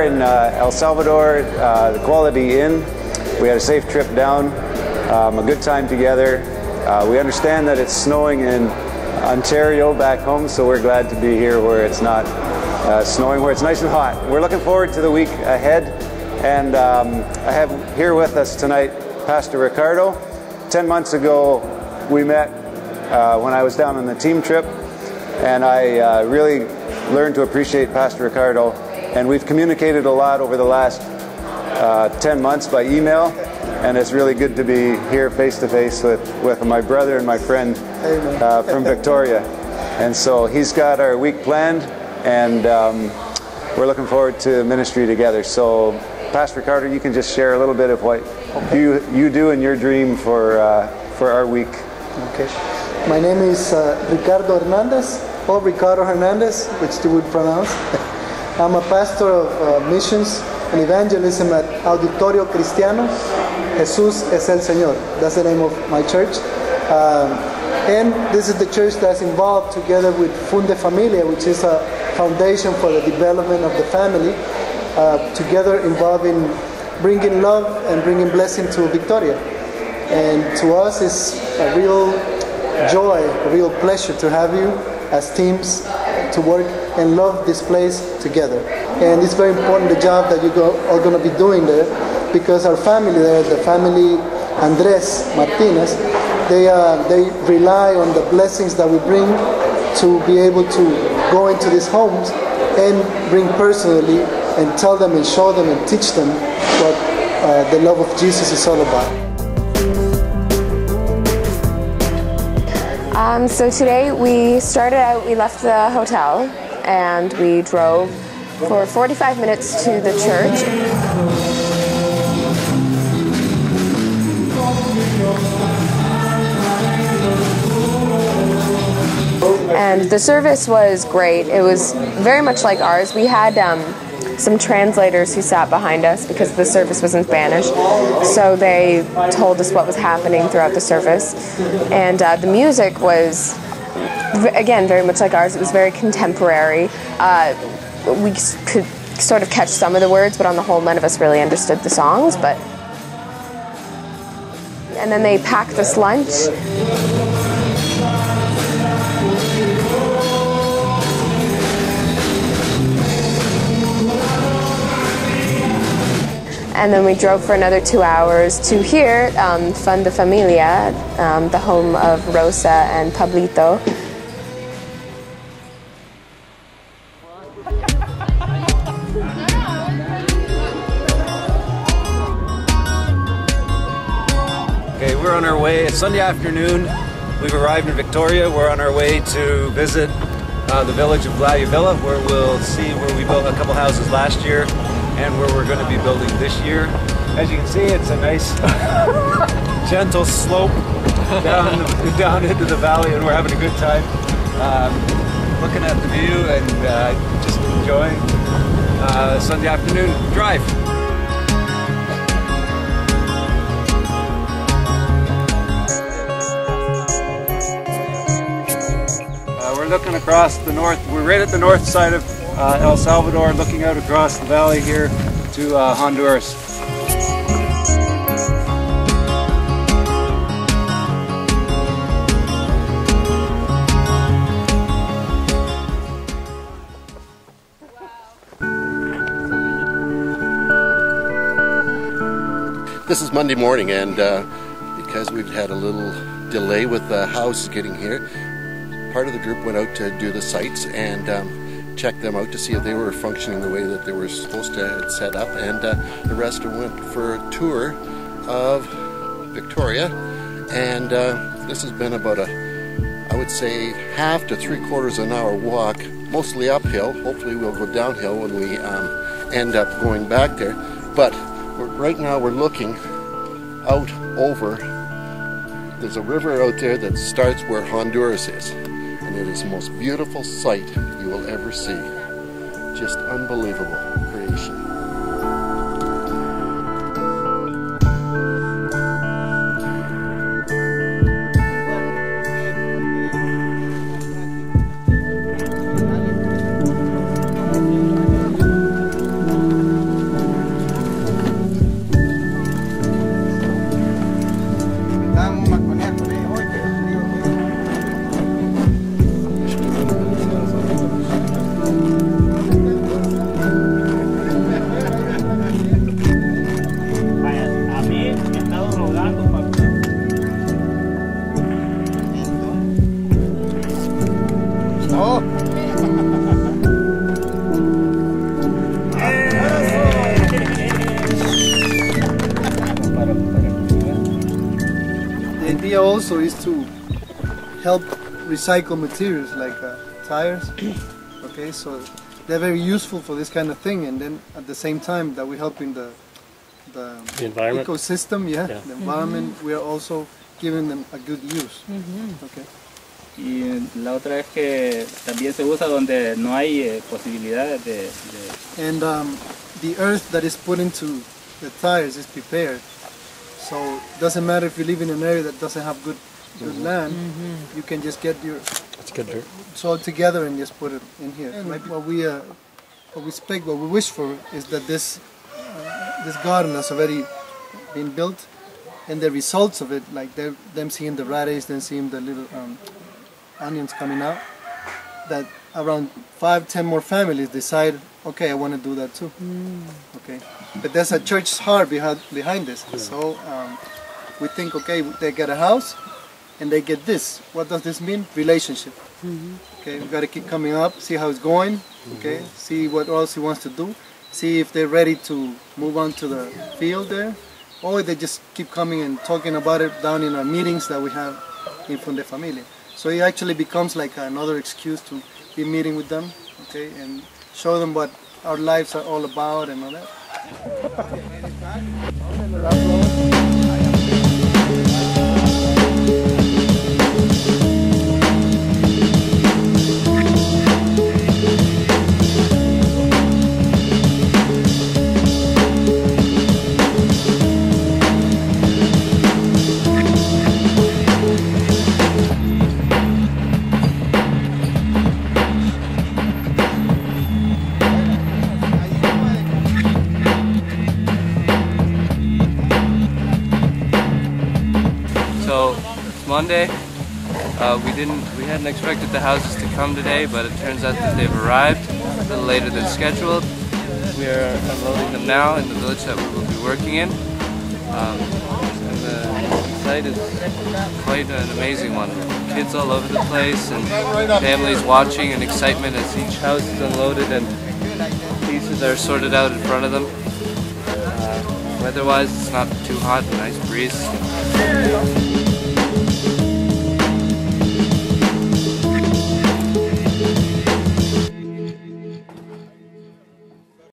in El Salvador, the Quality Inn. We had a safe trip down, a good time together. We understand that it's snowing in Ontario back home, so we're glad to be here where it's not snowing, where it's nice and hot. We're looking forward to the week ahead, and I have here with us tonight Pastor Ricardo. 10 months ago we met when I was down on the team trip, and I really learned to appreciate Pastor Ricardo, and we've communicated a lot over the last 10 months by email, and it's really good to be here face to face with my brother and my friend from Victoria. And so he's got our week planned, and we're looking forward to ministry together. So Pastor Ricardo, you can just share a little bit of what you do in your dream for our week. Okay. My name is Ricardo Hernandez, or Ricardo Hernandez, which you would pronounce. I'm a pastor of missions and evangelism at Auditorio Cristiano. Jesús es el Señor. That's the name of my church. And this is the church that's involved together with Funde Familia, which is a foundation for the development of the family, together involved in bringing love and bringing blessing to Victoria. And to us it's a real joy, a real pleasure to have you as teams to work and love this place together. And it's very important, the job that you are going to be doing there, because our family there, the family Andres Martinez, they rely on the blessings that we bring to be able to go into these homes and bring personally and tell them and show them and teach them what the love of Jesus is all about. So today we started out, we left the hotel and we drove for 45 minutes to the church. And the service was great. It was very much like ours. We had some translators who sat behind us because the service was in Spanish. So they told us what was happening throughout the service. And the music was, again, very much like ours. It was very contemporary. We could sort of catch some of the words, but on the whole, none of us really understood the songs. And then they packed us lunch. And then we drove for another 2 hours to here, Funde Familia, the home of Rosa and Pablito. Okay, we're on our way. It's Sunday afternoon. We've arrived in Victoria. We're on our way to visit the village of Villa, where we'll see where we built a couple houses last year and where we're going to be building this year. As you can see, it's a nice gentle slope down into the valley, and we're having a good time looking at the view and just enjoying Sunday afternoon drive. We're looking across the north. We're right at the north side of El Salvador, looking out across the valley here to Honduras. This is Monday morning, and because we've had a little delay with the house getting here, part of the group went out to do the sites and check them out to see if they were functioning the way that they were supposed to set up, and the rest went for a tour of Victoria. And this has been about I would say, half to 3/4 an hour walk, mostly uphill. Hopefully we'll go downhill when we end up going back there. But right now we're looking out over, there's a river out there that starts where Honduras is. And it is the most beautiful sight you will ever see. Just unbelievable creation. idea also is to help recycle materials like tires. Okay, so they're very useful for this kind of thing, and then at the same time that we're helping the environment ecosystem, the environment, we are also giving them a good use. Okay. Y la otra es que también se usa donde no hay posibilidades de... And the earth that is put into the tires is prepared. So it doesn't matter if you live in an area that doesn't have good land, you can just get your soil together and just put it in here. And what we expect, what we wish for is that this garden has already been built, and the results of it, like them seeing the radish, then seeing the little onions coming out, that around 5-10 more families decide, okay, I want to do that too. Okay, but there's a church's heart behind this. So we think, okay, they get a house and they get this. What does this mean? Relationship. Okay, we got to keep coming up, see how it's going. Okay, see what else he wants to do. See if they're ready to move on to the field there, or they just keep coming and talking about it down in our meetings that we have in Funde Familia. So it actually becomes like another excuse to be meeting with them, okay, and show them what our lives are all about and all that. So it's Monday. We hadn't expected the houses to come today, but it turns out that they've arrived a little later than scheduled. We are unloading them now in the village that we will be working in. And the site is quite an amazing one. Kids all over the place and families watching and excitement as each house is unloaded and pieces are sorted out in front of them. Weather-wise, it's not too hot, nice breeze.